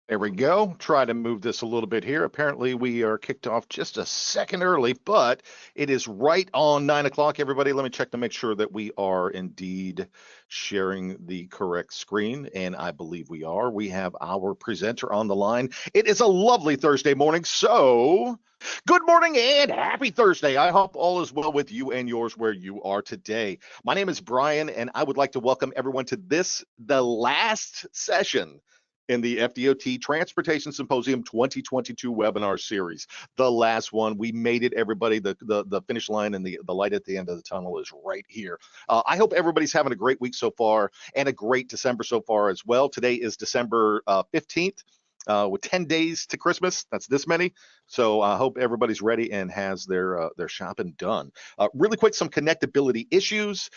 There we go. Try to move this a little bit here. Apparently, we are kicked off just a second early, but it is right on 9 o'clock, everybody. Let me check to make sure that we are indeed sharing the correct screen, and I believe we are. We have our presenter on the line. It is a lovely Thursday morning, so good morning and happy Thursday. I hope all is well with you and yours where you are today. My name is Brian, and I would like to welcome everyone to the last session in the FDOT Transportation Symposium 2022 webinar series. The last one. We made it, everybody. The finish line and the light at the end of the tunnel is right here. I hope everybody's having a great week so far and a great December so far as well. Today is December 15th. With 10 days to Christmas. That's this many. So I hope everybody's ready and has their shopping done. Really quick, some connectability issues.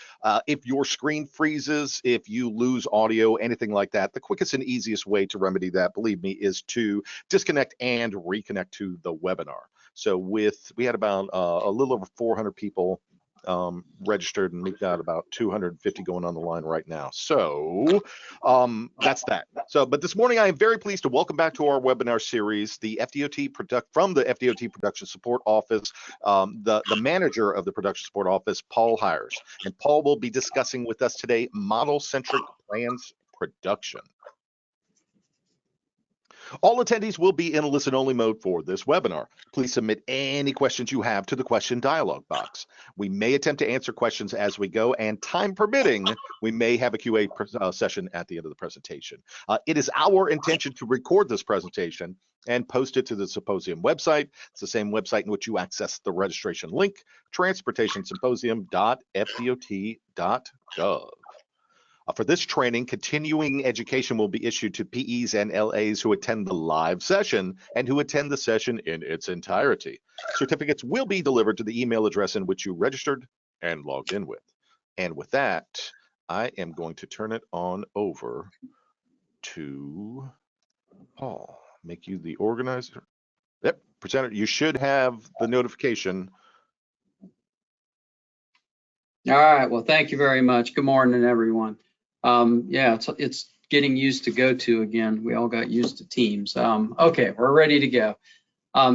If your screen freezes, if you lose audio, anything like that, the quickest and easiest way to remedy that, believe me, is to disconnect and reconnect to the webinar. So we had about a little over 400 people registered, and we've got about 250 going on the line right now. So that's that. So, but this morning I am very pleased to welcome back to our webinar series the from the FDOT Production Support Office, the manager of the Production Support Office, Paul Hires, and Paul will be discussing with us today model-centric plans production. All attendees will be in a listen-only mode for this webinar. Please submit any questions you have to the question dialog box. We may attempt to answer questions as we go, and time permitting, we may have a QA session at the end of the presentation. It is our intention to record this presentation and post it to the Symposium website. It's the same website in which you access the registration link, transportationsymposium.fdot.gov. For this training, continuing education will be issued to PEs and LAs who attend the live session and who attend the session in its entirety. Certificates will be delivered to the email address in which you registered and logged in with. And with that, I am going to turn it on over to Paul. Make you the organizer. Yep, presenter, you should have the notification. All right, well, thank you very much. Good morning, everyone. Yeah, it's getting used to GoTo again. We all got used to Teams. Okay, we're ready to go.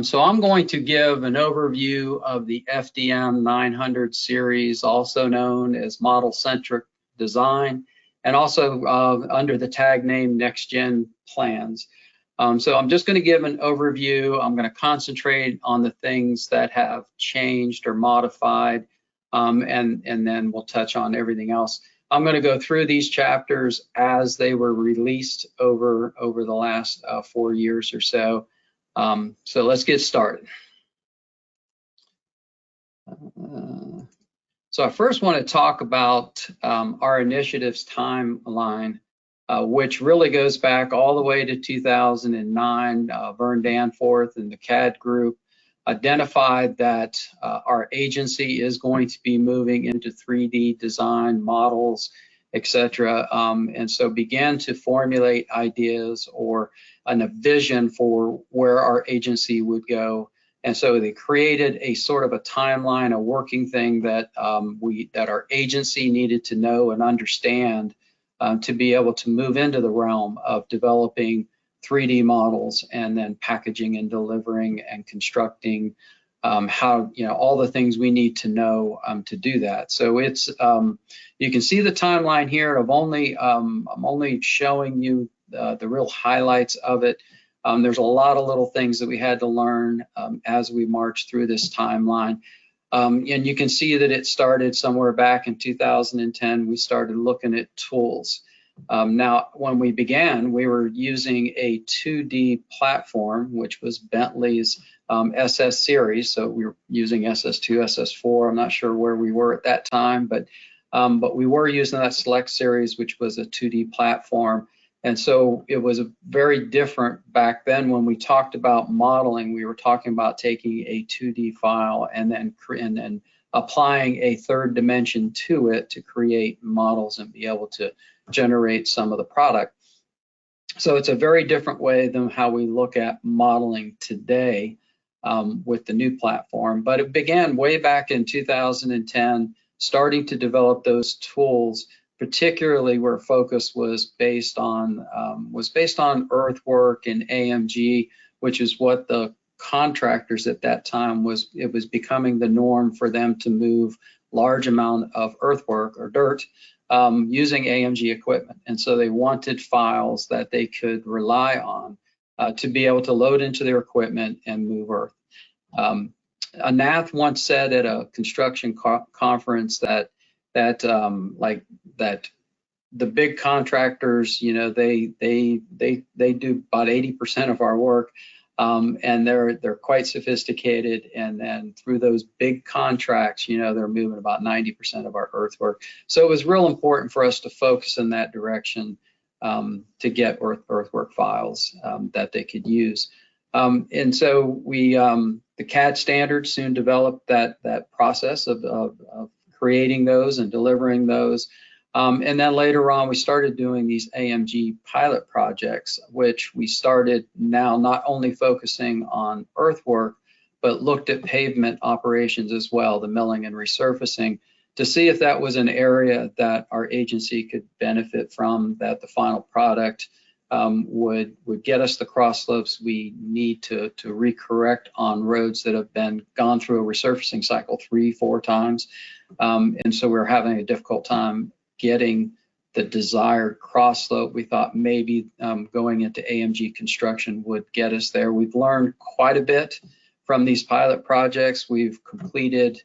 So I'm going to give an overview of the FDM 900 series, also known as model-centric design, and also under the tag name Next Gen Plans. So I'm just going to give an overview. I'm going to concentrate on the things that have changed or modified, and then we'll touch on everything else. I'm going to go through these chapters as they were released over the last 4 years or so. So let's get started. So I first want to talk about our initiatives timeline, which really goes back all the way to 2009. Vern Danforth and the CAD group identified that our agency is going to be moving into 3D design models, etc., and so began to formulate ideas or a vision for where our agency would go. And so they created a sort of a timeline, a working thing that that our agency needed to know and understand to be able to move into the realm of developing 3D models and then packaging and delivering and constructing how, all the things we need to know to do that. So it's you can see the timeline here. I'm only showing you the real highlights of it. There's a lot of little things that we had to learn as we marched through this timeline. And you can see that it started somewhere back in 2010. We started looking at tools. Now, when we began, we were using a 2D platform, which was Bentley's SS series. So we were using SS2, SS4. I'm not sure where we were at that time, but we were using that Select series, which was a 2D platform. And so it was very different back then. When we talked about modeling, we were talking about taking a 2D file and then applying a third dimension to it to create models and be able to generate some of the product. So it's a very different way than how we look at modeling today with the new platform. But it began way back in 2010, starting to develop those tools, particularly where focus was based on earthwork and AMG, which is what the contractors at that time it was becoming the norm for them to move large amount of earthwork or dirt using AMG equipment. And so they wanted files that they could rely on to be able to load into their equipment and move earth. A NATH once said at a construction conference that the big contractors, you know, they do about 80% of our work, and they're quite sophisticated. And then through those big contracts, you know, they're moving about 90% of our earthwork. So it was real important for us to focus in that direction to get earthwork files that they could use. And so we, the CAD standard soon developed that process of creating those and delivering those. And then later on, we started doing these AMG pilot projects, which we started now not only focusing on earthwork, but looked at pavement operations as well, the milling and resurfacing, to see if that was an area that our agency could benefit from, that the final product would get us the cross slopes we need to recorrect on roads that have been gone through a resurfacing cycle 3-4 times. And so we're having a difficult time getting the desired cross slope. We thought maybe going into AMG construction would get us there. We've learned quite a bit from these pilot projects. We've completed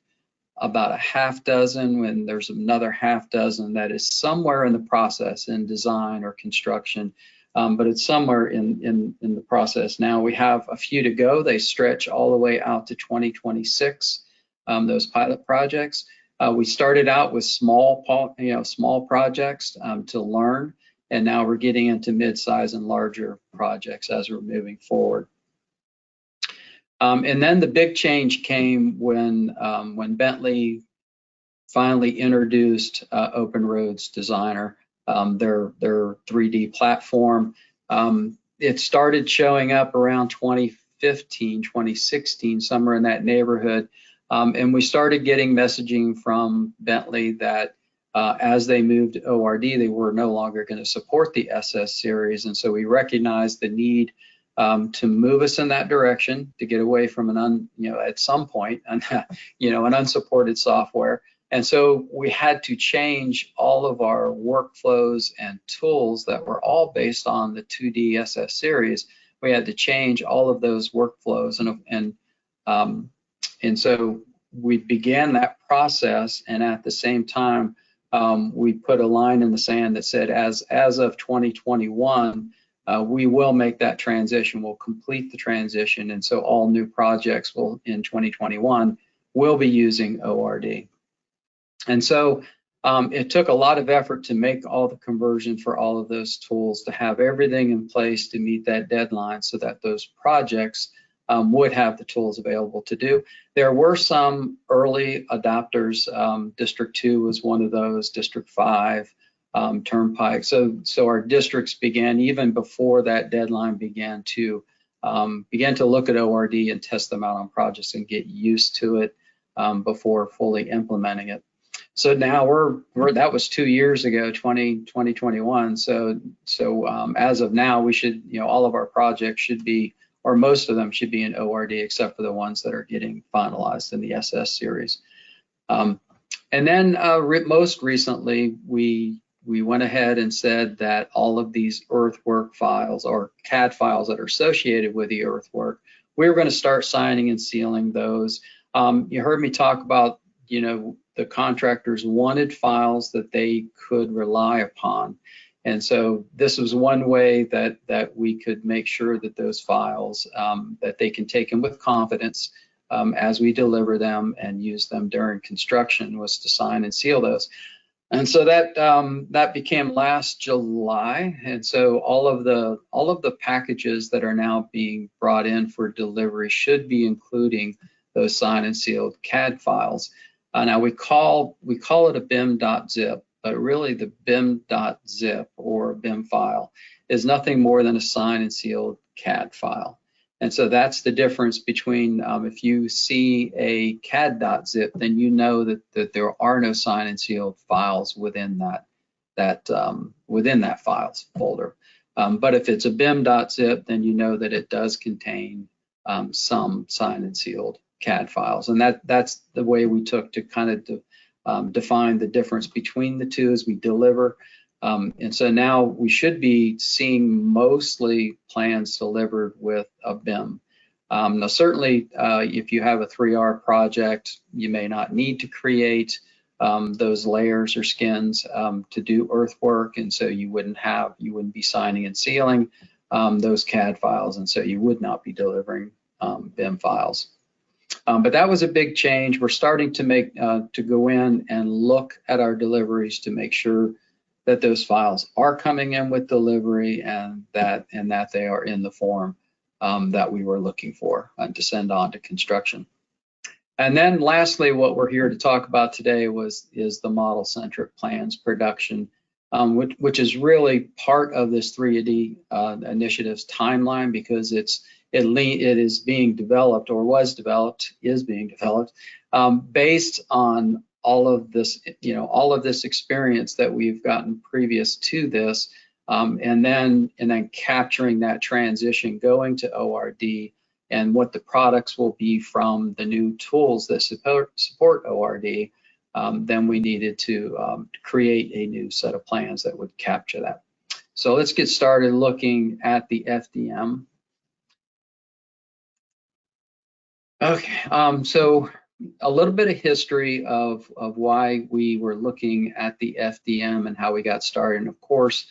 about a half dozen, and there's another half dozen that is somewhere in the process in design or construction, but it's somewhere in the process now. We have a few to go. They stretch all the way out to 2026, those pilot projects. We started out with small projects to learn, and now we're getting into mid-size and larger projects as we're moving forward. And then the big change came when Bentley finally introduced Open Roads Designer, their 3D platform. It started showing up around 2015, 2016, somewhere in that neighborhood. And we started getting messaging from Bentley that as they moved to ORD, they were no longer going to support the SS series. And so we recognized the need to move us in that direction, to get away from at some point, an unsupported software. And so we had to change all of our workflows and tools that were all based on the 2D SS series. We had to change all of those workflows, and so we began that process, and at the same time, we put a line in the sand that said, as of 2021, we will make that transition. We'll complete the transition, and so all new projects in 2021 will be using ORD. And so it took a lot of effort to make all the conversion for all of those tools, to have everything in place to meet that deadline so that those projects would have the tools available to do. There were some early adopters. District 2 was one of those, District 5, Turnpike. So our districts began, even before that deadline, began to look at ORD and test them out on projects and get used to it before fully implementing it. So now that was 2 years ago, 2021. So as of now, we should, all of our projects should be, or most of them should be in ORD, except for the ones that are getting finalized in the SS series. And then most recently, we went ahead and said that all of these earthwork files or CAD files that are associated with the earthwork, we were going to start signing and sealing those. You heard me talk about, the contractors wanted files that they could rely upon. And so this was one way that we could make sure that those files, that they can take them with confidence as we deliver them and use them during construction, was to sign and seal those. And so that became last July. And so all of the packages that are now being brought in for delivery should be including those signed and sealed CAD files. Now we call it a BIM.zip, but really the BIM.zip or BIM file is nothing more than a signed and sealed CAD file. And so that's the difference between if you see a CAD.zip, then you know that there are no signed and sealed files within within that files folder. But if it's a bim.zip, then you know that it does contain some signed and sealed CAD files, and that's the way we took to kind of define the difference between the two as we deliver. And so now we should be seeing mostly plans delivered with a BIM. Now certainly if you have a 3R project, you may not need to create those layers or skins to do earthwork, and so you wouldn't be signing and sealing those CAD files, and so you would not be delivering BIM files. But that was a big change. We're starting to go in and look at our deliveries to make sure that those files are coming in with delivery and that they are in the form that we were looking for to send on to construction. And then lastly, what we're here to talk about today is the model-centric plans production, which is really part of this 3D initiative's timeline, because it is being developed, or is being developed based on all of this experience that we've gotten previous to this, and then capturing that transition, going to ORD, and what the products will be from the new tools that support ORD. Then we needed to create a new set of plans that would capture that. So let's get started looking at the FDM. Okay, so a little bit of history of why we were looking at the FDM and how we got started. And of course,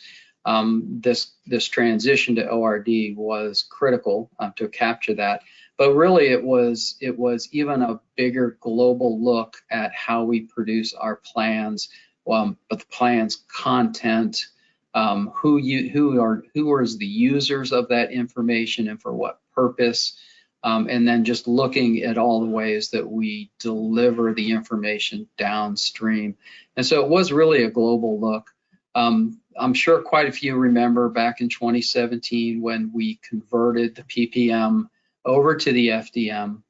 this transition to ORD was critical to capture that. But really, it was even a bigger global look at how we produce our plans, but the plans content, who is the users of that information and for what purpose. And then just looking at all the ways that we deliver the information downstream. And so it was really a global look. I'm sure quite a few remember back in 2017 when we converted the PPM over to the FDM.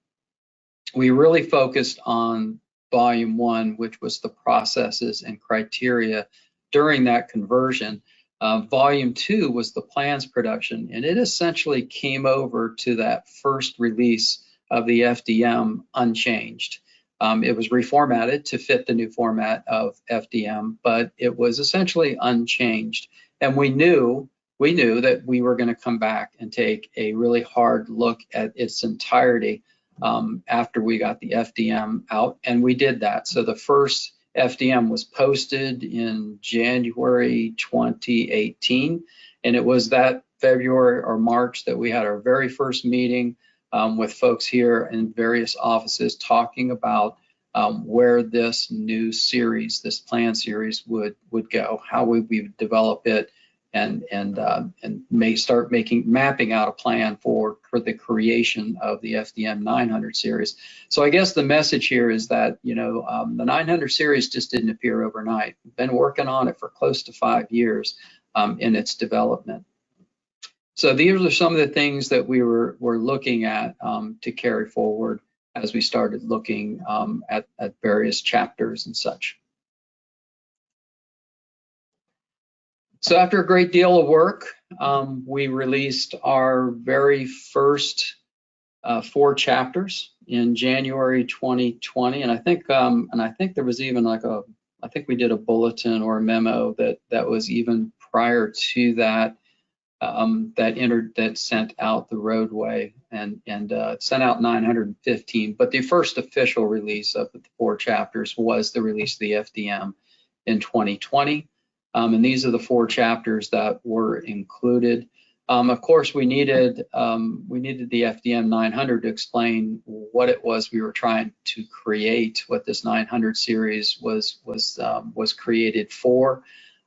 We really focused on volume 1, which was the processes and criteria during that conversion. Volume 2 was the plans production, and it essentially came over to that first release of the FDM unchanged. It was reformatted to fit the new format of FDM, but it was essentially unchanged. And we knew that we were going to come back and take a really hard look at its entirety after we got the FDM out, and we did that. So the first FDM was posted in January 2018, and it was that February or March that we had our very first meeting with folks here in various offices talking about where this new series, this plan series would go, how we would develop it, and may start mapping out a plan for the creation of the FDM 900 series. So I guess the message here is that the 900 series just didn't appear overnight. We've been working on it for close to 5 years in its development. So these are some of the things that we were looking at to carry forward as we started looking at various chapters and such. So after a great deal of work, we released our very first 4 chapters in January 2020, and I think there was even I think we did a bulletin or a memo that was even prior to that that sent out the roadway and sent out 915. But the first official release of the 4 chapters was the release of the FDM in 2020. And these are the 4 chapters that were included. Of course, we needed the FDM 900 to explain what it was we were trying to create, what this 900 series was created for.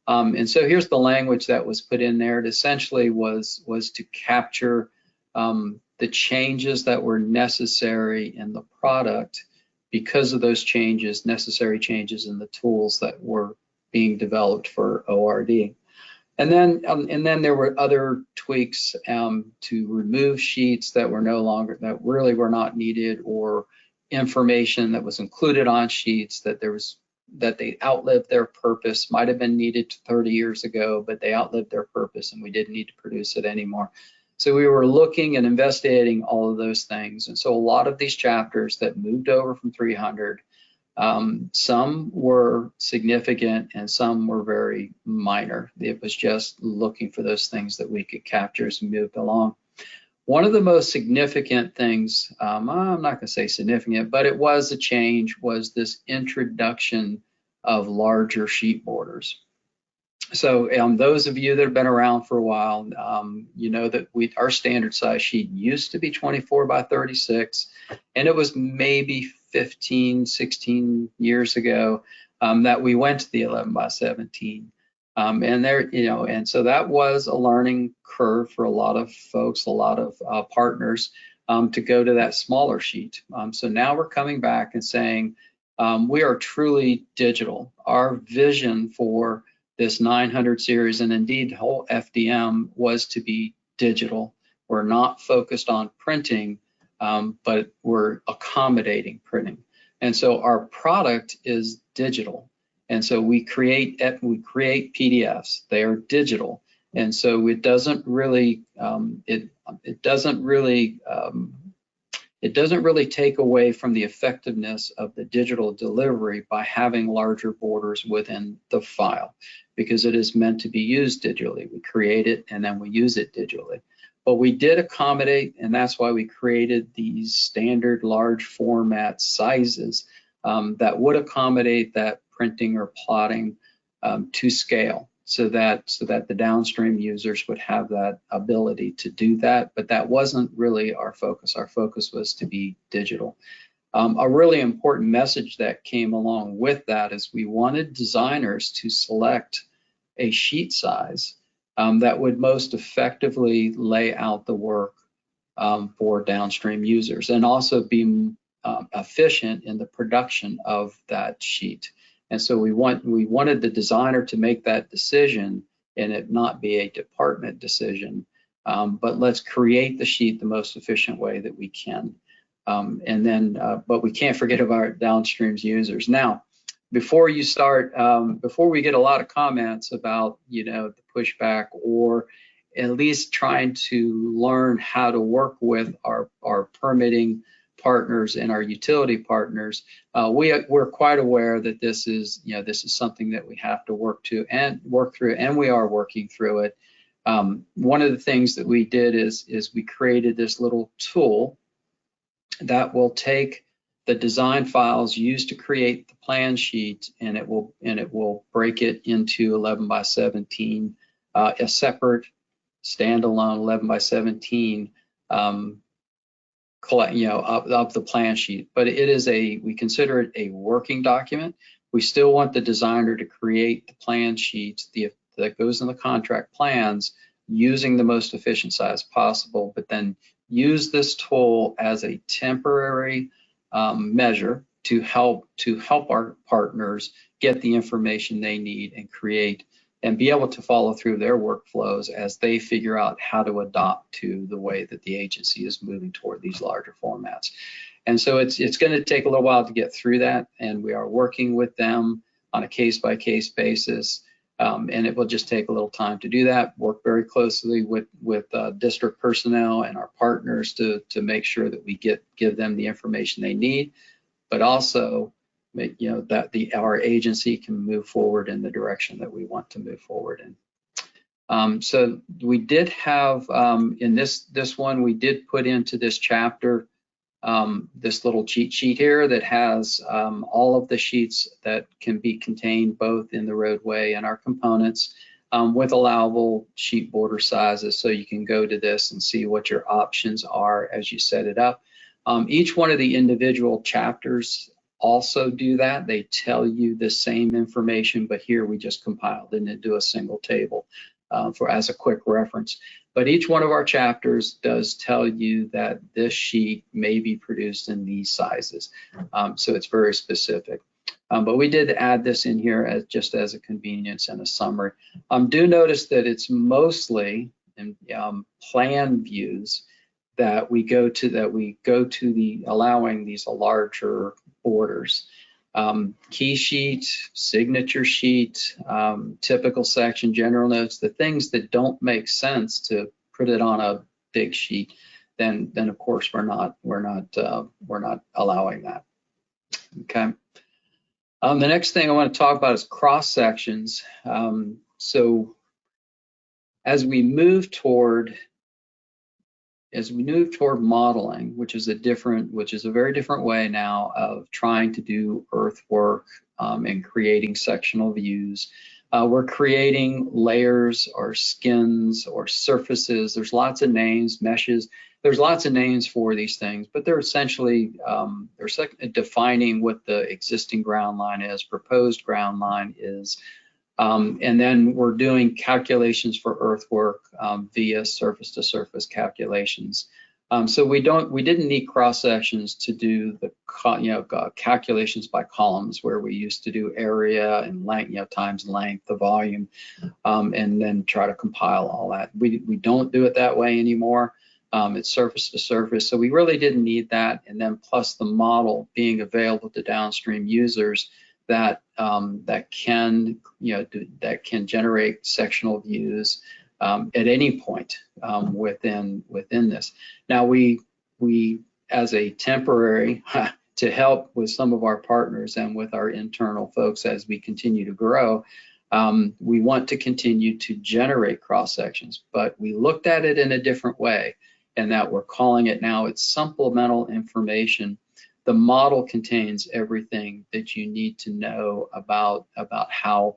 And so here's the language that was put in there. It essentially was to capture the changes that were necessary in the product because of those changes, necessary changes in the tools that were being developed for ORD. And then there were other tweaks to remove sheets that really were not needed, or information that was included on sheets that there was they outlived their purpose. Might have been needed 30 years ago, but they outlived their purpose and we didn't need to produce it anymore. So we were looking and investigating all of those things. And so a lot of these chapters that moved over from 300, some were significant and some were very minor. It was just looking for those things that we could capture as we moved along. One of the most significant things, I'm not going to say significant, but it was a change, was this introduction of larger sheet borders. So those of you that have been around for a while, you know that our standard size sheet used to be 24 by 36, and it was maybe 15, 16 years ago that we went to the 11 by 17. And so that was a learning curve for a lot of folks, a lot of partners to go to that smaller sheet. So now we're coming back and saying we are truly digital. Our vision for this 900 series, and indeed the whole FDM, was to be digital. We're not focused on printing, but we're accommodating printing. And so our product is digital. And so we create PDFs. They are digital, and so it doesn't really take away from the effectiveness of the digital delivery by having larger borders within the file, because it is meant to be used digitally. We create it and then we use it digitally. But we did accommodate, and that's why we created these standard large format sizes that would accommodate that printing or plotting to scale, so that the downstream users would have that ability to do that. But that wasn't really our focus. Our focus was to be digital. A really important message that came along with that is we wanted designers to select a sheet size that would most effectively lay out the work for downstream users, and also be efficient in the production of that sheet. And so we wanted the designer to make that decision and it not be a department decision, but let's create the sheet the most efficient way that we can. But we can't forget about our downstream users. Now, before we get a lot of comments about, the pushback, or at least trying to learn how to work with our permitting partners and our utility partners, we're quite aware that this is something that we have to work through, and we are working through it. One of the things that we did is we created this little tool that will take the design files used to create the plan sheet, and it will break it into 11 by 17, a separate standalone 11 by 17 of the plan sheet. But we consider it a working document. We still want the designer to create the plan sheet that goes in the contract plans using the most efficient size possible, but then use this tool as a temporary measure to help our partners get the information they need and create and be able to follow through their workflows as they figure out how to adopt to the way that the agency is moving toward these larger formats. And so it's going to take a little while to get through that, and we are working with them on a case-by-case basis, and it will just take a little time to do that. Work very closely with district personnel and our partners to make sure that we give them the information they need, but also that our agency can move forward in the direction that we want to move forward in. So we did have in this one, we did put into this chapter this little cheat sheet here that has all of the sheets that can be contained both in the roadway and our components with allowable sheet border sizes. So you can go to this and see what your options are as you set it up. Each one of the individual chapters also do that. They tell you the same information, but here we just compiled it into a single table as a quick reference. But each one of our chapters does tell you that this sheet may be produced in these sizes. So it's very specific. But we did add this in here just as a convenience and a summary. Do notice that it's mostly in plan views that we go to the allowing these larger borders. Key sheet, signature sheet, typical section, general notes, the things that don't make sense to put it on a big sheet, then of course we're not allowing that. Okay. The next thing I want to talk about is cross sections. So as we move toward modeling, which is a very different way now of trying to do earthwork and creating sectional views. We're creating layers or skins or surfaces. There's lots of names, meshes. There's lots of names for these things, but they're essentially defining what the existing ground line is, proposed ground line is. And then we're doing calculations for earthwork via surface to surface calculations. So we didn't need cross sections to do the calculations by columns, where we used to do area and length, times length, the volume, and then try to compile all that. We don't do it that way anymore. It's surface to surface, so we really didn't need that. And then plus the model being available to downstream users that can generate sectional views at any point within this. Now we as a temporary to help with some of our partners and with our internal folks as we continue to grow, we want to continue to generate cross sections, but we looked at it in a different way, and that we're calling it now, it's supplemental information. The model contains everything that you need to know about how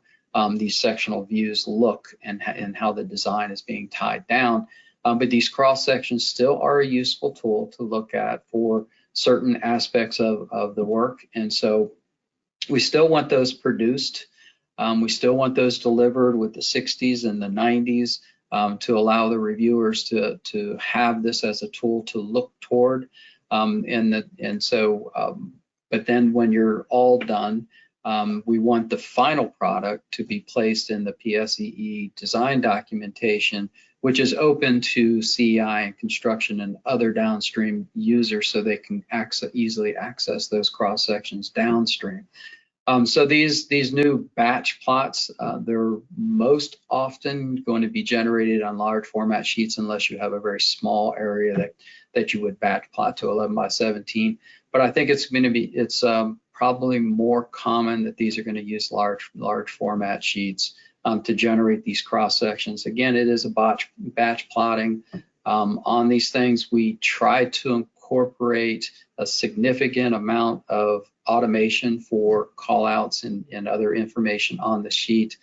these sectional views look and how the design is being tied down. But these cross sections still are a useful tool to look at for certain aspects of the work. And so we still want those produced. We still want those delivered with the 60s and the 90s to allow the reviewers to have this as a tool to look toward. But then when you're all done, we want the final product to be placed in the PSEE design documentation, which is open to CEI and construction and other downstream users, so they can easily access those cross sections downstream. So these new batch plots, they're most often going to be generated on large format sheets, unless you have a very small area that you would batch plot to 11 by 17. But I think it's probably more common that these are going to use large format sheets to generate these cross sections. Again, it is a batch plotting. On these things, we try to incorporate a significant amount of automation for call outs and other information on the sheet.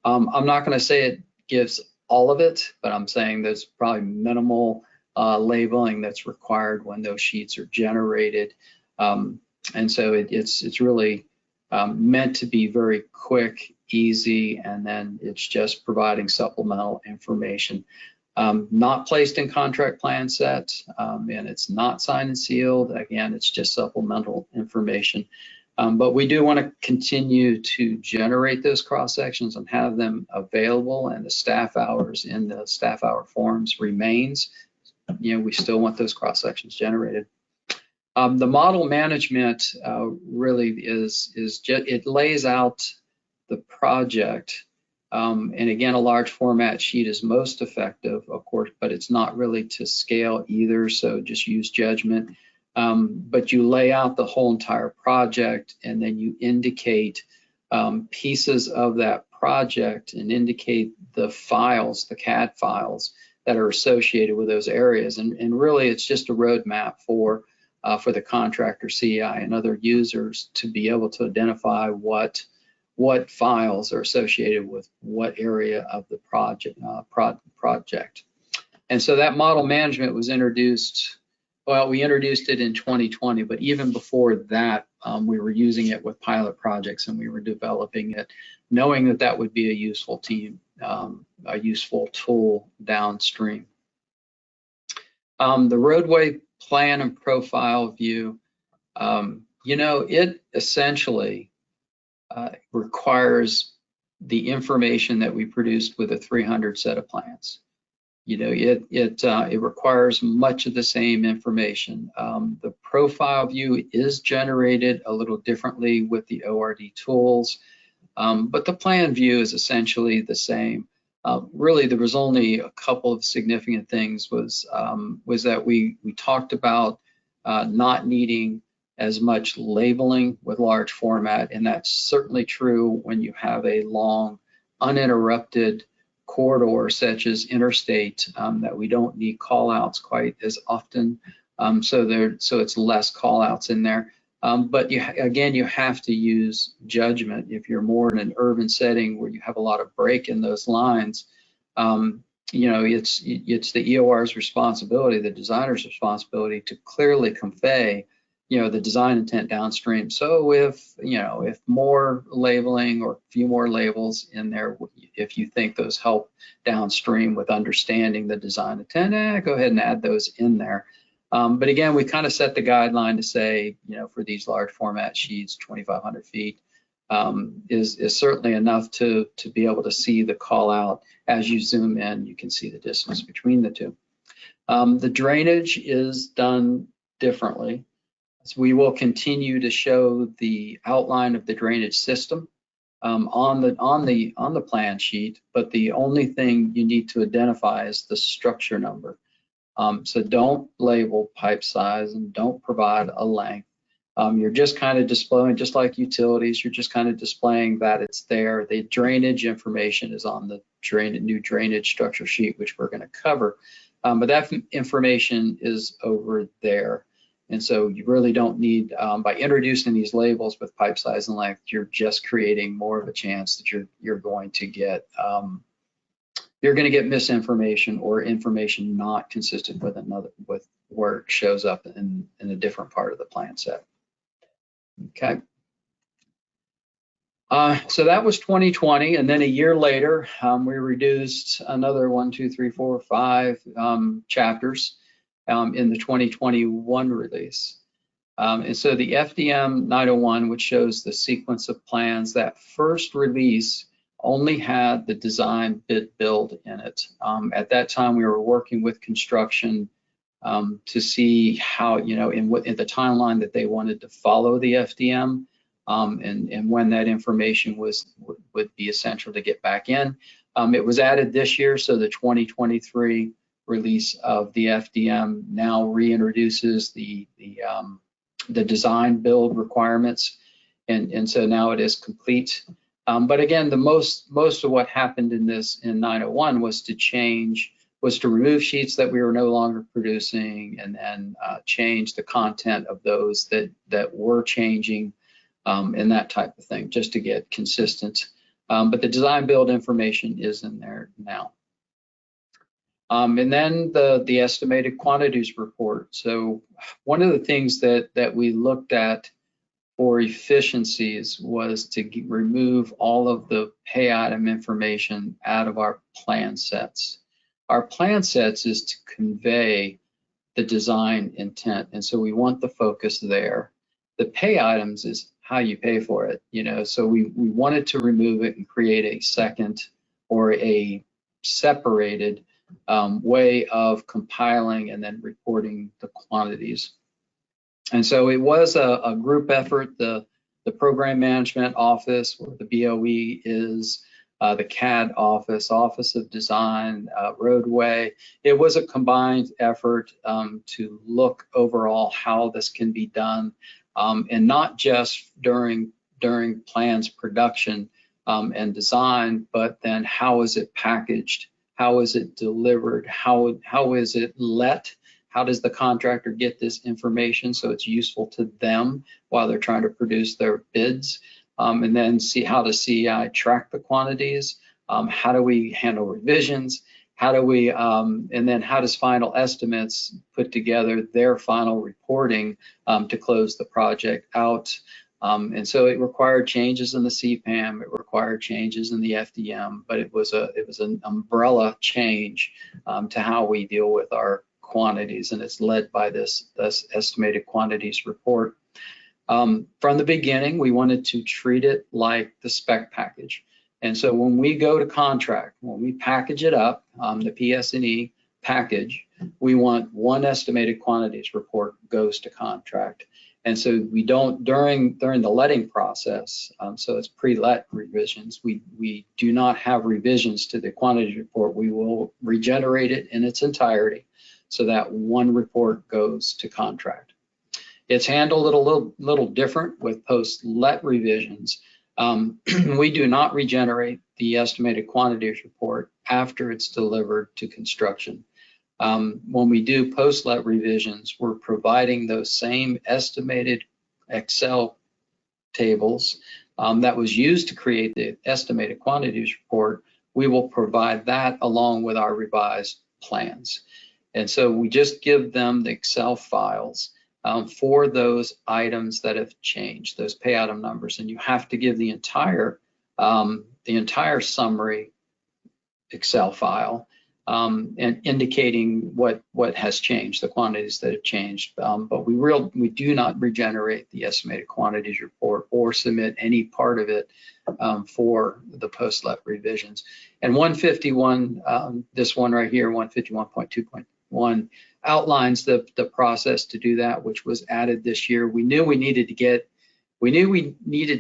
I'm not going to say it gives all of it, but I'm saying there's probably minimal labeling that's required when those sheets are generated. And so it's really meant to be very quick, easy, and then it's just providing supplemental information. Not placed in contract plan set, and it's not signed and sealed. Again, it's just supplemental information. But we do want to continue to generate those cross sections and have them available, and the staff hours in the staff hour forms remains. We still want those cross sections generated. The model management really is just, it lays out the project. And again, a large format sheet is most effective, of course, but it's not really to scale either, so just use judgment. But you lay out the whole entire project, and then you indicate pieces of that project and indicate the files, the CAD files that are associated with those areas. And really, it's just a roadmap for the contractor, CEI, and other users to be able to identify what files are associated with what area of the project. And so that model management was introduced, well, we introduced it in 2020, but even before that, we were using it with pilot projects, and we were developing it, knowing that that would be a useful tool downstream. The roadway plan and profile view, it essentially requires the information that we produced with a 300 set of plans. it requires much of the same information. The profile view is generated a little differently with the ORD tools, but the plan view is essentially the same. Really, there was only a couple of significant things. Was that we talked about not needing as much labeling with large format, and that's certainly true when you have a long, uninterrupted corridor such as interstate, that we don't need callouts quite as often. So it's less callouts in there. But you have to use judgment if you're more in an urban setting where you have a lot of break in those lines. It's the EOR's responsibility, the designer's responsibility, to clearly convey the design intent downstream. So if more labeling or a few more labels in there, if you think those help downstream with understanding the design intent, go ahead and add those in there. But again, we kind of set the guideline to say, for these large format sheets, 2,500 feet is certainly enough to be able to see the call out. As you zoom in, you can see the distance between the two. The drainage is done differently. So we will continue to show the outline of the drainage system on the plan sheet, but the only thing you need to identify is the structure number. So don't label pipe size and don't provide a length. You're just kind of displaying, just like utilities, you're just kind of displaying that it's there. The drainage information is on the new drainage structure sheet, which we're going to cover. But that information is over there. And so you really don't need, by introducing these labels with pipe size and length, you're just creating more of a chance that you're going to get misinformation or information not consistent with where it shows up in a different part of the plan set. Okay. So that was 2020, and then a year later, we reduced another 5 chapters in the 2021 release. And so the FDM 901, which shows the sequence of plans, that first release only had the design bid build in it. At that time, we were working with construction to see how, in the timeline that they wanted to follow the FDM, and when that information would be essential to get back in. It was added this year, so the 2023 release of the FDM now reintroduces the design build requirements, and so now it is complete. But again, the most of what happened in 901 was to remove sheets that we were no longer producing, and then change the content of those that were changing, and that type of thing, just to get consistent. But the design build information is in there now. And then the estimated quantities report. So one of the things that we looked at for efficiencies was to remove all of the pay item information out of our plan sets. Our plan sets is to convey the design intent, and so we want the focus there. The pay items is how you pay for it, so we wanted to remove it and create a second or a separated way of compiling and then reporting the quantities. And so it was a group effort. The program management office, where the BOE is, the CAD office, Office of Design, roadway. It was a combined effort to look overall how this can be done, and not just during plans production and design, but then how is it packaged? How is it delivered? How is it let? How does the contractor get this information so it's useful to them while they're trying to produce their bids? And then see how the CEI track the quantities. How do we handle revisions? How do we, and then how does final estimates put together their final reporting to close the project out? And so it required changes in the CPAM, it required changes in the FDM, but it was an umbrella change to how we deal with our quantities, and it's led by this estimated quantities report. From the beginning, we wanted to treat it like the spec package. And so when we go to contract, when we package it up, the PS&E package, we want one estimated quantities report goes to contract. And so we don't, during the letting process, so it's pre-let revisions, we do not have revisions to the quantities report. We will regenerate it in its entirety so that one report goes to contract. It's handled a little different with post-let revisions. We do not regenerate the estimated quantities report after it's delivered to construction. When we do post-let revisions, we're providing those same estimated Excel tables that was used to create the estimated quantities report. We will provide that along with our revised plans. And so we just give them the Excel files for those items that have changed, those pay item numbers, and you have to give the entire summary Excel file and indicating what has changed, the quantities that have changed. But we do not regenerate the estimated quantities report or submit any part of it for the post-let revisions. And 151, this one right here, 151.2.1, outlines the process to do that, which was added this year. We knew we needed to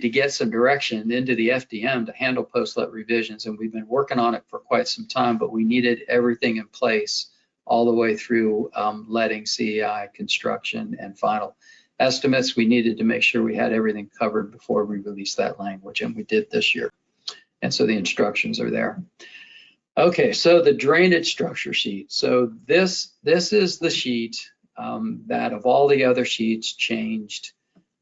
get some direction into the FDM to handle post-let revisions, and we've been working on it for quite some time, but we needed everything in place all the way through letting, CEI, construction, and final estimates. We needed to make sure we had everything covered before we released that language, and we did this year. And so the instructions are there. Okay, so the drainage structure sheet. So this is the sheet that of all the other sheets changed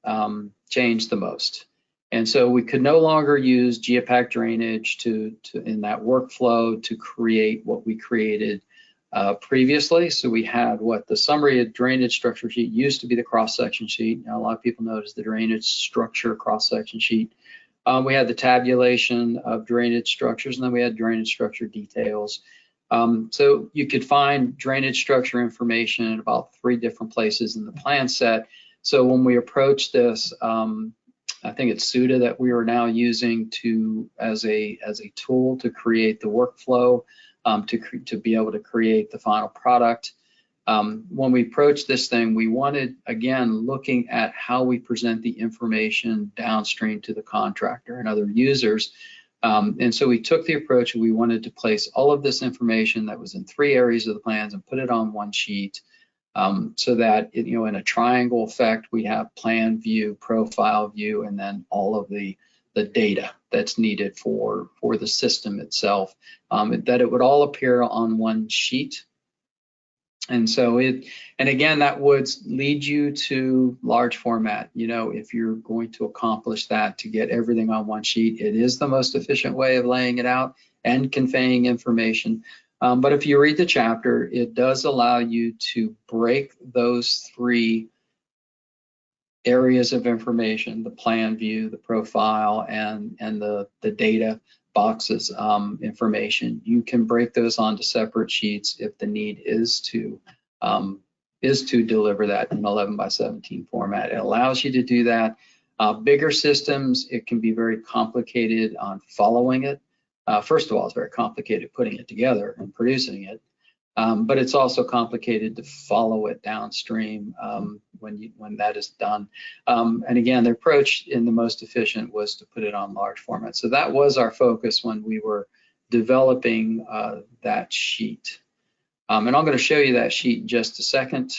the most. And so we could no longer use geopack drainage to in that workflow to create what we created previously. So we had what the summary of drainage structure sheet used to be the cross-section sheet. Now, a lot of people know it as the drainage structure cross-section sheet. We had the tabulation of drainage structures, and then we had drainage structure details. So you could find drainage structure information in about 3 different places in the plan set. So when we approach this, I think it's SUDA that we are now using as a tool to create the workflow, to be able to create the final product. When we approach this thing, we wanted, again, looking at how we present the information downstream to the contractor and other users. And so we took the approach, we wanted to place all of this information that was in 3 areas of the plans and put it on one sheet, so that, in a triangle effect, we have plan view, profile view, and then all of the data that's needed for the system itself, that it would all appear on one sheet. And so and again, that would lead you to large format. If you're going to accomplish that, to get everything on one sheet, it is the most efficient way of laying it out and conveying information. But if you read the chapter, it does allow you to break those 3 areas of information, the plan view, the profile, and the data boxes information. You can break those onto separate sheets if the need is to deliver that in 11:17 format. It allows you to do that. Bigger systems, it can be very complicated on following it. First of all, it's very complicated putting it together and producing it, but it's also complicated to follow it downstream when that is done. And again, the approach in the most efficient was to put it on large format. So that was our focus when we were developing that sheet. And I'm going to show you that sheet in just a second.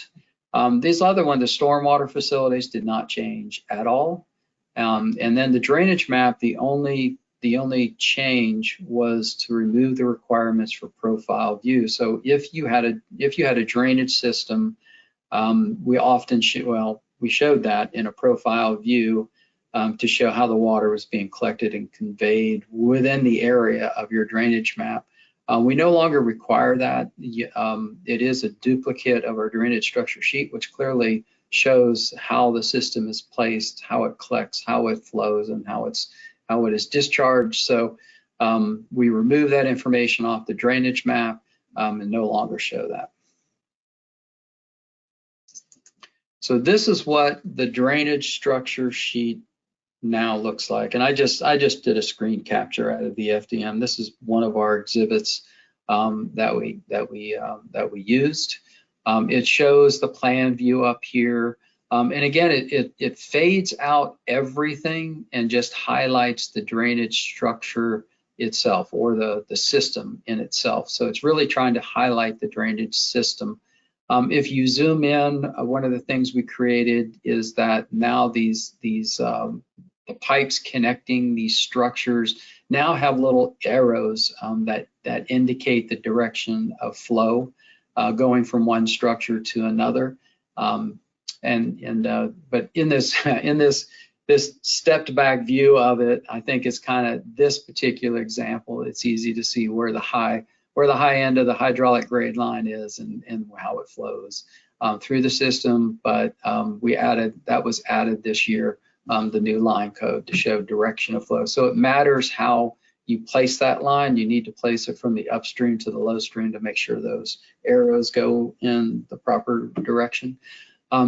These other ones, the stormwater facilities, did not change at all. And then the drainage map, the only change was to remove the requirements for profile view. So if you had a drainage system, we often we showed that in a profile view to show how the water was being collected and conveyed within the area of your drainage map. We no longer require that. It is a duplicate of our drainage structure sheet, which clearly shows how the system is placed, how it collects, how it flows, and how it is discharged. So we remove that information off the drainage map and no longer show that. So this is what the drainage structure sheet now looks like. And I just did a screen capture out of the FDM. This is one of our exhibits that we used. It shows the plan view up here. And again, it fades out everything and just highlights the drainage structure itself, or the system in itself. So it's really trying to highlight the drainage system. If you zoom in, one of the things we created is that now the pipes connecting these structures now have little arrows that indicate the direction of flow going from one structure to another. But in this stepped back view of it, I think it's kind of this particular example. It's easy to see where the high end of the hydraulic grade line is and how it flows through the system. But that was added this year, the new line code to show direction of flow. So it matters how you place that line. You need to place it from the upstream to the low stream to make sure those arrows go in the proper direction.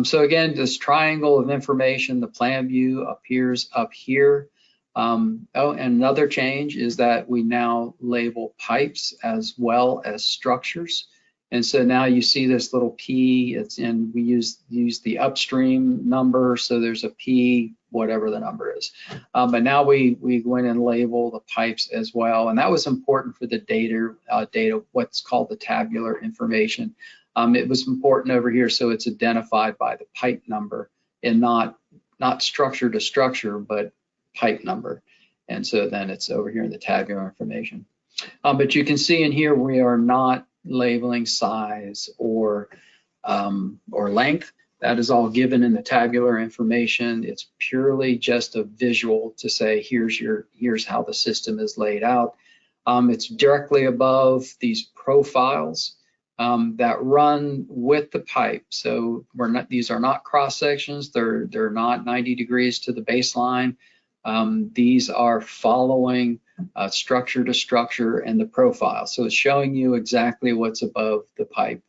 So again, this triangle of information, the plan view appears up here. And another change is that we now label pipes as well as structures. And so now you see this little P, we use the upstream number, so there's a P, whatever the number is. But now we went and label the pipes as well. And that was important for the data, what's called the tabular information. It was important over here, so it's identified by the pipe number and not structure to structure, but pipe number. And so then it's over here in the tabular information. But you can see in here, we are not labeling size or length. That is all given in the tabular information. It's purely just a visual to say, here's how the system is laid out. It's directly above these profiles that run with the pipe. So these are not cross sections. They're not 90 degrees to the baseline. These are following structure to structure and the profile. So it's showing you exactly what's above the pipe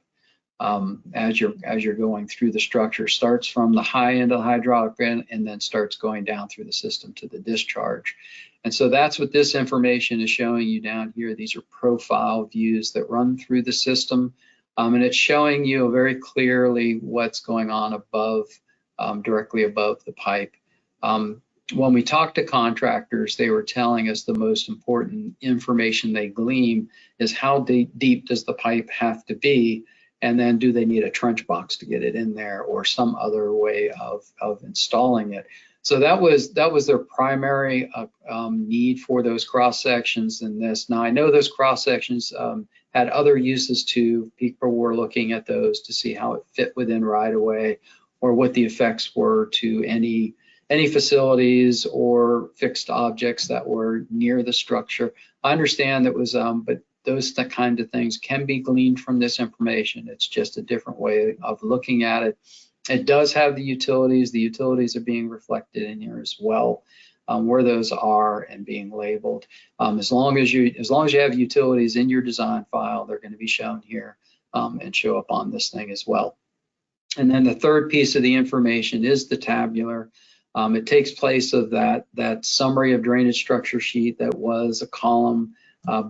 as you're going through the structure. Starts from the high end of the hydraulic grid and then starts going down through the system to the discharge. And so that's what this information is showing you down here. These are profile views that run through the system. And it's showing you very clearly what's going on above, directly above the pipe. When we talked to contractors, they were telling us the most important information they glean is how deep does the pipe have to be, and then do they need a trench box to get it in there or some other way of installing it. So that was their primary need for those cross sections in this. Now I know those cross sections had other uses too. People were looking at those to see how it fit within right of way or what the effects were to any facilities or fixed objects that were near the structure. I understand that was, but those kind of things can be gleaned from this information. It's just a different way of looking at it. It does have the utilities. The utilities are being reflected in here as well, where those are and being labeled. As long as you have utilities in your design file, they're going to be shown here and show up on this thing as well. And then the third piece of the information is the tabular. It takes place of that summary of drainage structure sheet that was a column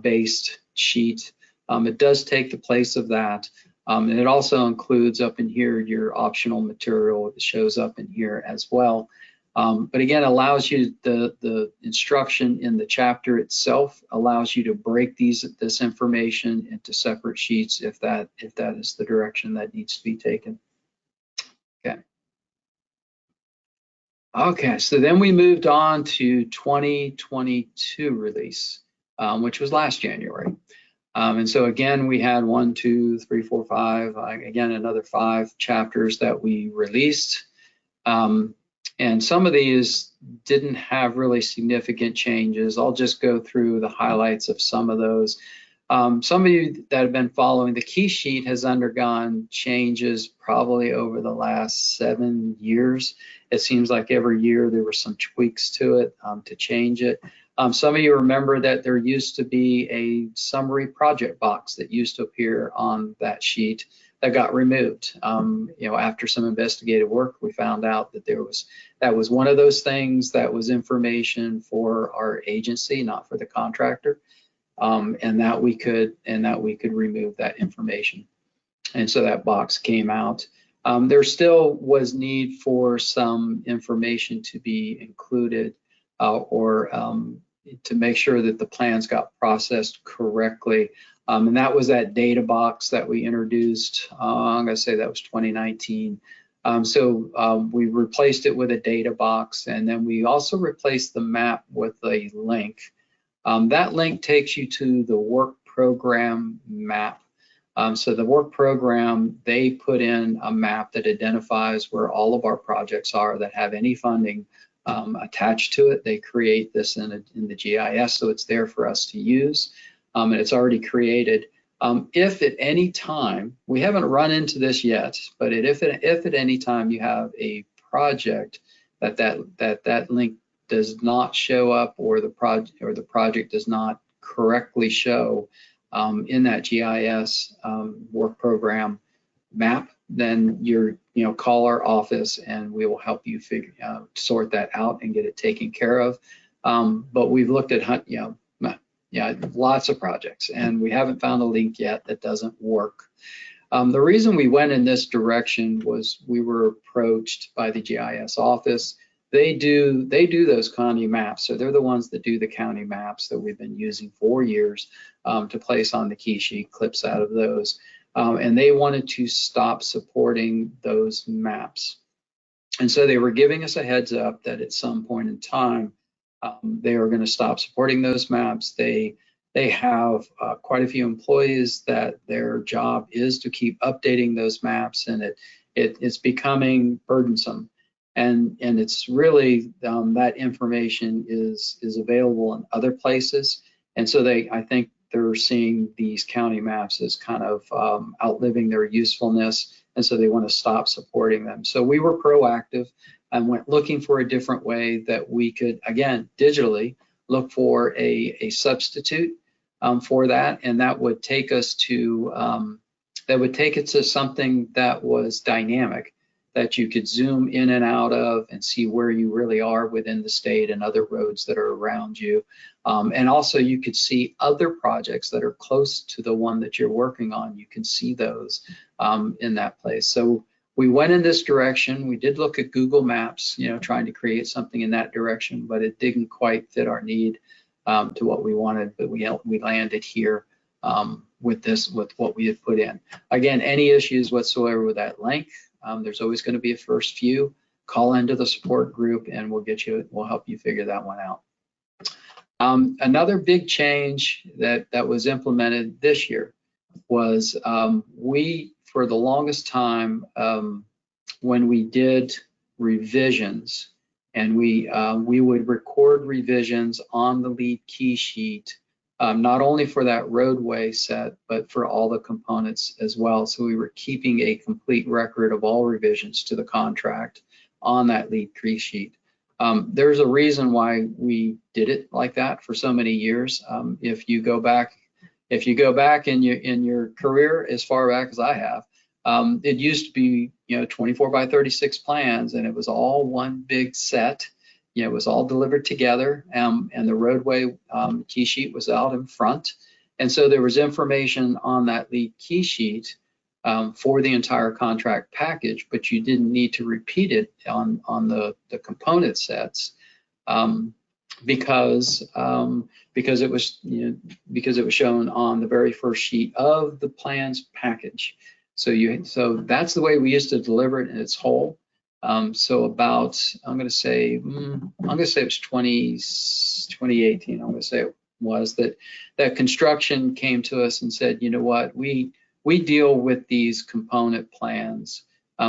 based sheet. It does take the place of that. And it also includes up in here your optional material. It shows up in here as well. But again, allows you the instruction in the chapter itself allows you to break this information into separate sheets if that is the direction that needs to be taken. Okay, so then we moved on to 2022 release, which was last January. And so again, we had 1, 2, 3, 4, 5, again, another 5 chapters that we released. And some of these didn't have really significant changes. I'll just go through the highlights of some of those. Some of you that have been following, the key sheet has undergone changes probably over the last 7 years. It seems like every year there were some tweaks to it to change it. Some of you remember that there used to be a summary project box that used to appear on that sheet that got removed. After some investigative work, we found out that that was one of those things that was information for our agency, not for the contractor, and that we could remove that information. And so that box came out. There still was need for some information to be included or to make sure that the plans got processed correctly. And that was that data box that we introduced, I'm gonna say that was 2019. So we replaced it with a data box, and then we also replaced the map with a link. That link takes you to the work program map. So the work program, they put in a map that identifies where all of our projects are that have any funding attached to it. They create this in the GIS, so it's there for us to use, and it's already created. If at any time, we haven't run into this yet, but if at any time you have a project that link does not show up, or the project does not correctly show in that GIS work program map, then call our office and we will help you sort that out and get it taken care of. But we've looked at lots of projects, and we haven't found a link yet that doesn't work. The reason we went in this direction was we were approached by the GIS office. They do those county maps, so they're the ones that do the county maps that we've been using for years to place on the key sheet, clips out of those. And they wanted to stop supporting those maps. And so they were giving us a heads up that at some point in time, they were going to stop supporting those maps. They have quite a few employees that their job is to keep updating those maps, and it's becoming burdensome. And it's really that information is available in other places. And so I think they're seeing these county maps as kind of outliving their usefulness, and so they want to stop supporting them. So we were proactive and went looking for a different way that we could, again, digitally look for a substitute for that, and that would take us to something that was dynamic, that you could zoom in and out of and see where you really are within the state and other roads that are around you. And also you could see other projects that are close to the one that you're working on. You can see those in that place. So we went in this direction. We did look at Google Maps, trying to create something in that direction, but it didn't quite fit our need to what we wanted, but we landed here with what we had put in. Again, any issues whatsoever with that link, there's always going to be a first few. Call into the support group and we'll help you figure that one out. Another big change that was implemented this year was we, for the longest time, when we did revisions, and we would record revisions on the lead key sheet, not only for that roadway set, but for all the components as well. So we were keeping a complete record of all revisions to the contract on that lead key sheet. There's a reason why we did it like that for so many years. If you go back in your career as far back as I have, it used to be 24 by 36 plans, and it was all one big set. It was all delivered together, and the roadway key sheet was out in front. And so there was information on that lead key sheet for the entire contract package, but you didn't need to repeat it on the component sets because it was shown on the very first sheet of the plans package. So that's the way we used to deliver it in its whole. So about, I'm going to say it was 2018. I'm going to say it was that construction came to us and said, you know what, we deal with these component plans.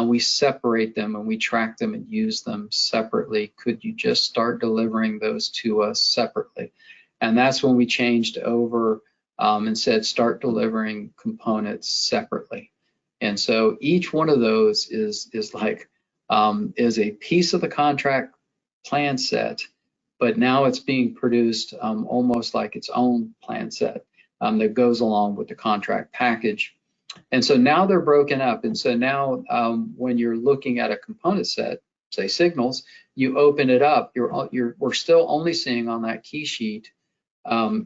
We separate them and we track them and use them separately. Could you just start delivering those to us separately? And that's when we changed over and said, start delivering components separately. And so each one of those is a piece of the contract plan set, but now it's being produced almost like its own plan set that goes along with the contract package. And so now they're broken up. And so now when you're looking at a component set, say signals, you open it up, we're still only seeing on that key sheet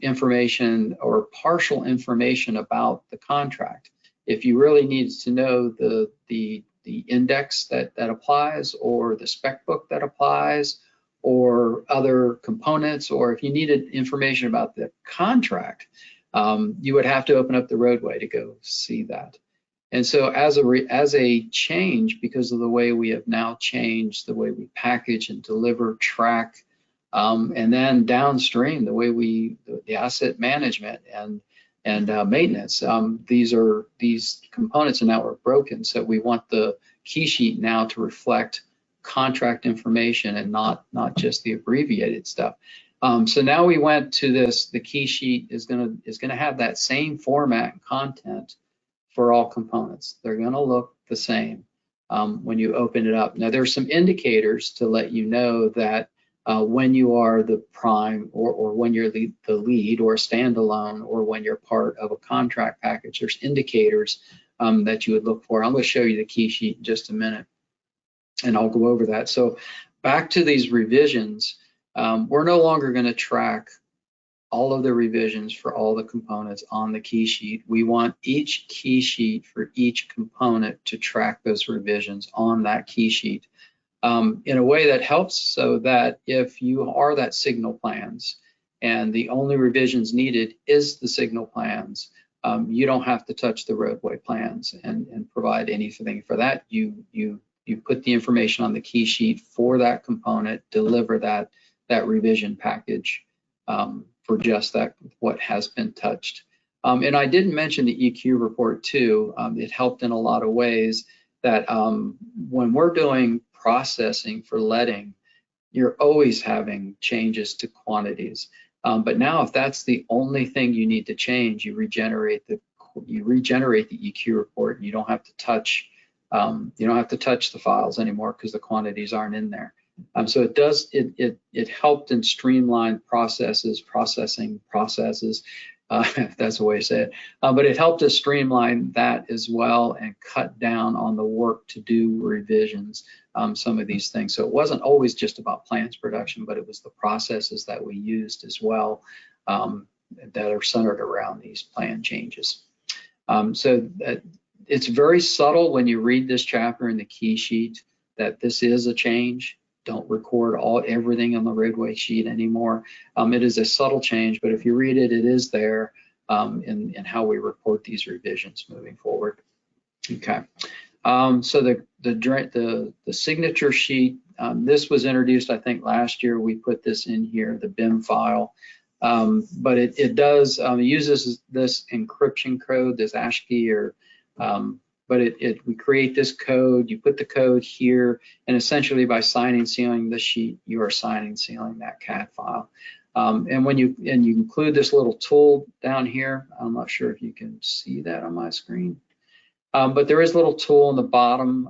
information or partial information about the contract. If you really need to know the index that applies, or the spec book that applies, or other components, or if you needed information about the contract, you would have to open up the roadway to go see that. And so as a change, because of the way we have now changed the way we package and deliver, track, and then downstream, the way the asset management and maintenance, these components are now broken. So we want the key sheet now to reflect contract information and not just the abbreviated stuff. So now we went to this. The key sheet is gonna have that same format and content for all components. They're gonna look the same when you open it up. Now there's some indicators to let you know that when you are the prime, or when you're the lead or a standalone, or when you're part of a contract package, there's indicators that you would look for. I'm going to show you the key sheet in just a minute, and I'll go over that. So back to these revisions, we're no longer going to track all of the revisions for all the components on the key sheet. We want each key sheet for each component to track those revisions on that key sheet in a way that helps, so that if you are that signal plans and the only revisions needed is the signal plans, you don't have to touch the roadway plans and provide anything for that. You put the information on the key sheet for that component, deliver that revision package for just that, what has been touched. And I didn't mention the EQ report too. It helped in a lot of ways, that when we're doing processing for letting, you're always having changes to quantities. But now, if that's the only thing you need to change, you regenerate the EQ report, and you don't have to touch the files anymore, because the quantities aren't in there. So it helped in streamlined processes, if that's the way to say it. But it helped us streamline that as well, and cut down on the work to do revisions, some of these things. So it wasn't always just about plans production, but it was the processes that we used as well, that are centered around these plan changes. So it's very subtle when you read this chapter in the key sheet, that this is a change. Don't record everything on the roadway sheet anymore. It is a subtle change, but if you read it, it is there in how we report these revisions moving forward. Okay. So the signature sheet, this was introduced, I think, last year. We put this in here, the BIM file, but it does uses this encryption code, this ASCII, or but we create this code, you put the code here, and essentially by signing, sealing the sheet, you are signing, sealing that CAD file. And when you include this little tool down here, I'm not sure if you can see that on my screen, but there is a little tool on the bottom.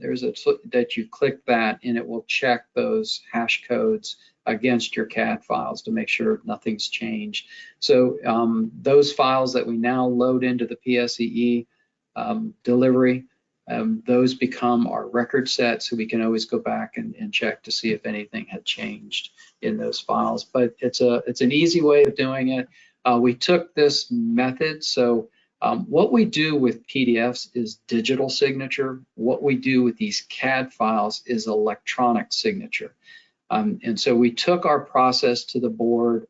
There's that you click that, and it will check those hash codes against your CAD files to make sure nothing's changed. So those files that we now load into the PSEE delivery, those become our record set, so we can always go back and check to see if anything had changed in those files. But it's an easy way of doing it. We took this method, so what we do with PDFs is digital signature. What we do with these CAD files is electronic signature. And so we took our process to the board,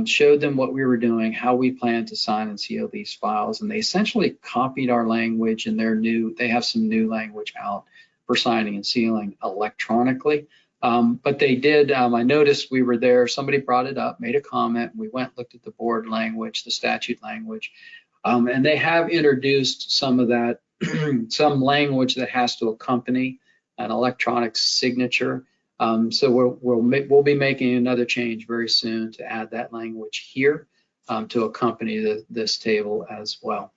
showed them what we were doing, how we plan to sign and seal these files, and they essentially copied our language, and they have some new language out for signing and sealing electronically. But they did, I noticed we were there, somebody brought it up, made a comment, we went, looked at the board language, the statute language, and they have introduced some of that, some language that has to accompany an electronic signature. So we'll be making another change very soon to add that language here to accompany this table as well.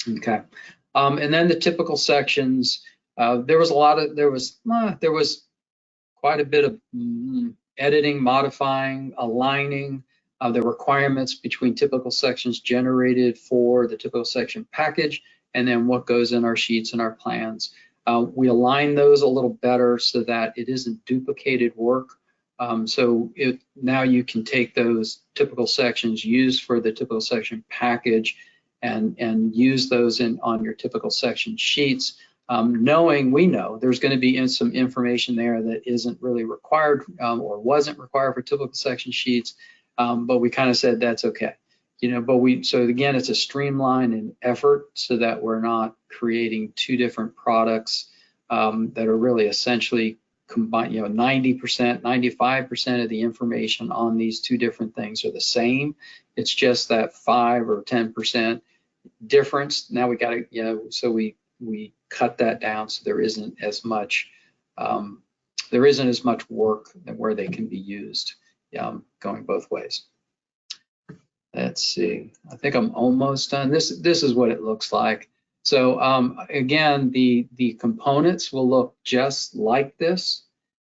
Okay, and then the typical sections. There was quite a bit of editing, modifying, aligning the requirements between typical sections generated for the typical section package and then what goes in our sheets and our plans. We align those a little better so that it isn't duplicated work. So now you can take those typical sections used for the typical section package and use those on your typical section sheets, knowing we know there's going to be some information there that isn't really required or wasn't required for typical section sheets, but we kind of said that's okay. So again, it's a streamline and effort so that we're not creating two different products that are really essentially combined. 90%, 95% of the information on these two different things are the same. It's just that 5 or 10% difference. Now we got to, so we cut that down so there isn't as much work where they can be used, going both ways. Let's see, I think I'm almost done. This is what it looks like. So again, the components will look just like this.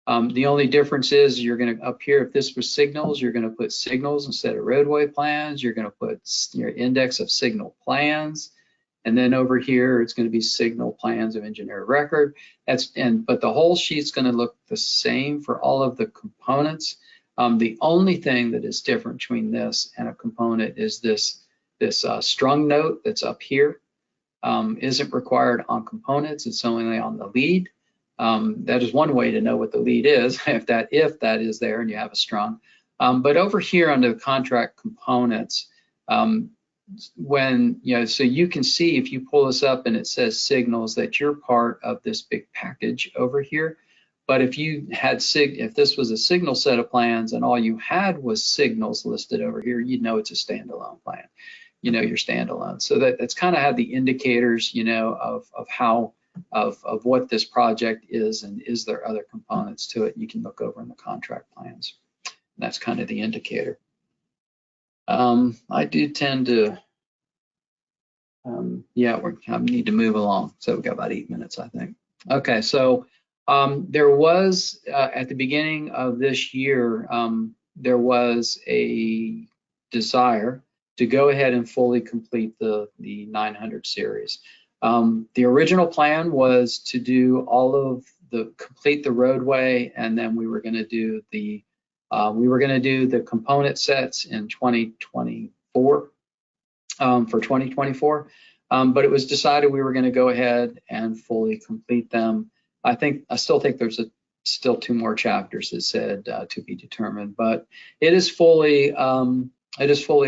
The only difference is you're going to, up here, if this was signals, you're going to put signals instead of roadway plans. You're going to put your index of signal plans. And then over here, it's going to be signal plans of engineer record. But the whole sheet's going to look the same for all of the components. The only thing that is different between this and a component is this strung note that's up here. Isn't required on components. It's only on the lead. That is one way to know what the lead is, if that is there and you have a strung. But over here under the contract components, so you can see if you pull this up and it says signals that you're part of this big package over here. But if this was a signal set of plans and all you had was signals listed over here, you'd know it's a standalone plan. Your standalone. So that's kind of have the indicators, of what this project is, and is there other components to it. You can look over in the contract plans. And that's kind of the indicator. I do tend to, I need to move along. So we've got about 8 minutes, I think. Okay, so there was, at the beginning of this year, there was a desire to go ahead and fully complete the 900 series. The original plan was to do complete the roadway, and then we were going to do the component sets in 2024 for 2024. But it was decided we were going to go ahead and fully complete them. I still think there's still 2 more chapters that said to be determined, but it is fully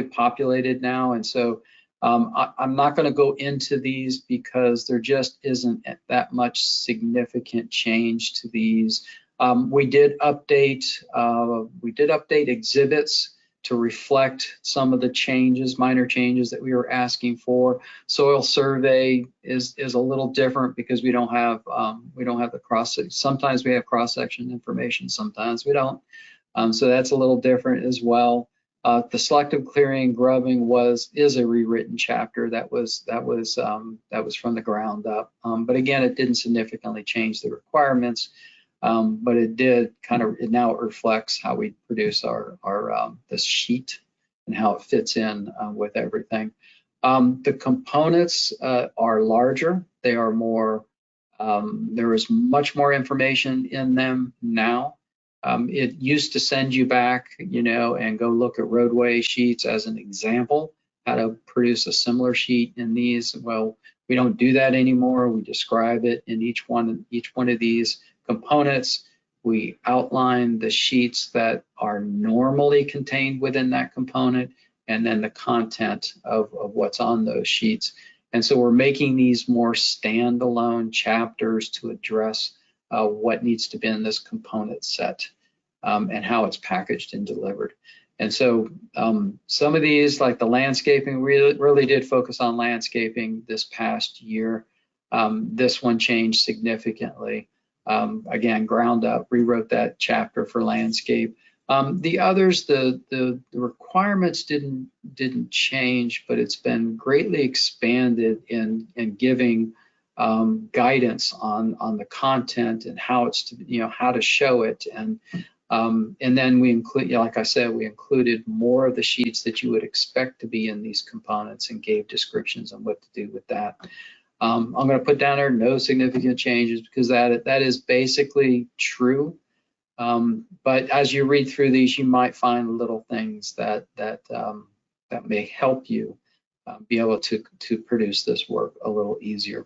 populated now, and so I'm not going to go into these because there just isn't that much significant change to these. We did update exhibits to reflect some of the changes, minor changes that we were asking for. Soil survey is a little different because we don't have the cross. Sometimes we have cross-section information, sometimes we don't. So that's a little different as well. The selective clearing grubbing is a rewritten chapter that was from the ground up. But again, it didn't significantly change the requirements. But it now reflects how we produce this sheet and how it fits in with everything. The components are larger. They are more. There is much more information in them now. It used to send you back, and go look at roadway sheets as an example, how to produce a similar sheet in these. Well, we don't do that anymore. We describe it in each one of these components. We outline the sheets that are normally contained within that component, and then the content of what's on those sheets. And so we're making these more standalone chapters to address what needs to be in this component set and how it's packaged and delivered. And so some of these, like the landscaping, really did focus on landscaping this past year. This one changed significantly. Again, ground up, rewrote that chapter for landscape. The others, the requirements didn't change, but it's been greatly expanded in giving guidance on the content and how it's how to show it. And then we include, like I said, we included more of the sheets that you would expect to be in these components and gave descriptions on what to do with that. I'm going to put down there no significant changes because that is basically true. But as you read through these, you might find little things that may help you be able to produce this work a little easier.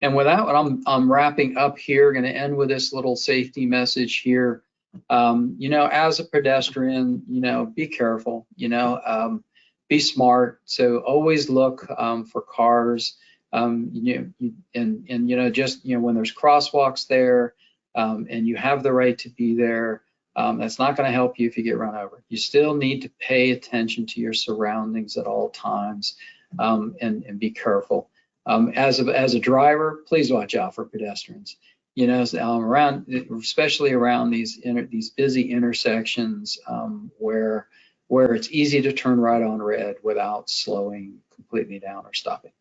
And with that, I'm wrapping up here. Going to end with this little safety message here. You know, as a pedestrian, you know, be careful. You know, be smart. So always look for cars. You know, and you know, just when there's crosswalks there, and you have the right to be there, that's not going to help you if you get run over. You still need to pay attention to your surroundings at all times, and be careful. As a driver, please watch out for pedestrians. You know, especially around these busy intersections, where it's easy to turn right on red without slowing completely down or stopping.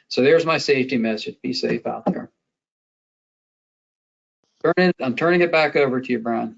So there's my safety message. Be safe out there. I'm turning it back over to you, Brian.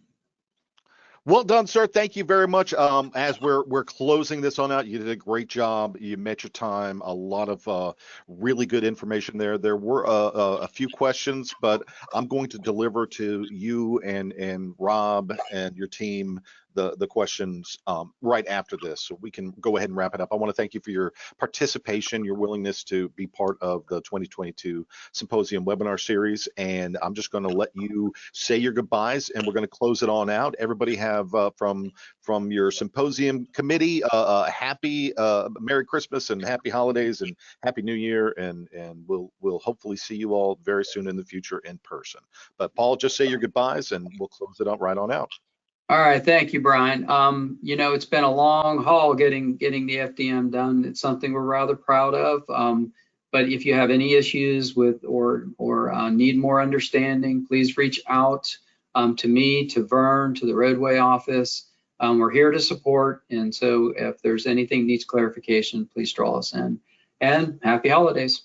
Well done, sir. Thank you very much. As we're closing this on out, you did a great job. You met your time. A lot of really good information there. There were a few questions, but I'm going to deliver to you and Rob and your team the questions right after this, so we can go ahead and wrap it up. I want to thank you for your participation, your willingness to be part of the 2022 Symposium webinar series, and I'm just going to let you say your goodbyes, and we're going to close it on out. Everybody have from your Symposium committee a happy Merry Christmas and Happy Holidays and Happy New Year, and we'll hopefully see you all very soon in the future in person. But Paul, just say your goodbyes, and we'll close it up right on out. All right, thank you, Brian. You know, it's been a long haul getting the FDM done. It's something we're rather proud of. But if you have any issues with or need more understanding, please reach out to me, to Vern, to the roadway office. We're here to support, and so if there's anything needs clarification, please draw us in. And happy holidays.